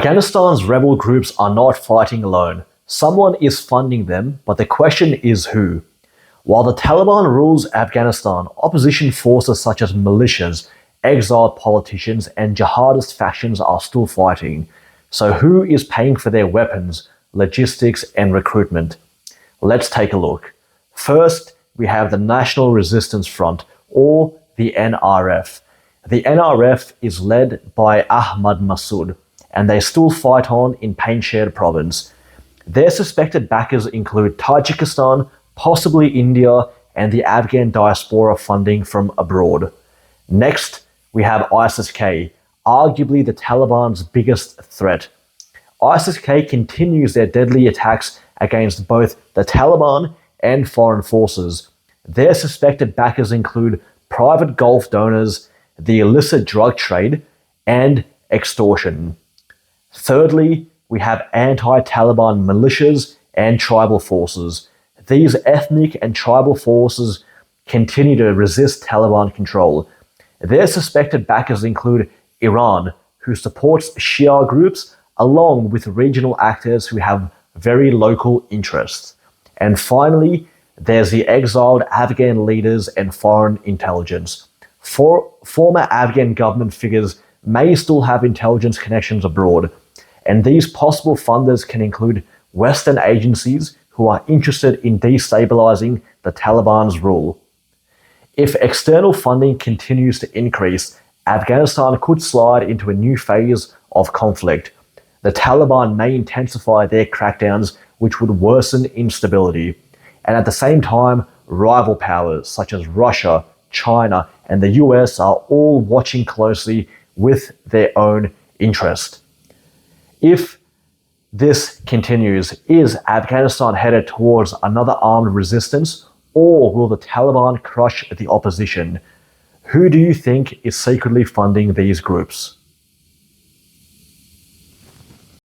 Afghanistan's rebel groups are not fighting alone. Someone is funding them, but the question is who. While the Taliban rules Afghanistan, opposition forces such as militias, exiled politicians, and jihadist factions are still fighting. So who is paying for their weapons, logistics, and recruitment? Let's take a look. First, we have the National Resistance Front, or the NRF. The NRF is led by Ahmad Massoud, and they still fight on in Panjshir province. Their suspected backers include Tajikistan, possibly India, and the Afghan diaspora funding from abroad. Next, we have ISIS-K, arguably the Taliban's biggest threat. ISIS-K continues their deadly attacks against both the Taliban and foreign forces. Their suspected backers include private Gulf donors, the illicit drug trade, and extortion. Thirdly, we have anti-Taliban militias and tribal forces. These ethnic and tribal forces continue to resist Taliban control. Their suspected backers include Iran, who supports Shia groups, along with regional actors who have very local interests. And finally, there's the exiled Afghan leaders and foreign intelligence. Former Afghan government figures may still have intelligence connections abroad, and these possible funders can include Western agencies who are interested in destabilizing the Taliban's rule. If external funding continues to increase, Afghanistan could slide into a new phase of conflict. The Taliban may intensify their crackdowns, which would worsen instability. And at the same time, rival powers such as Russia, China, and the US are all watching closely with their own interest. If this continues, is Afghanistan headed towards another armed resistance, or will the Taliban crush the opposition? Who do you think is secretly funding these groups?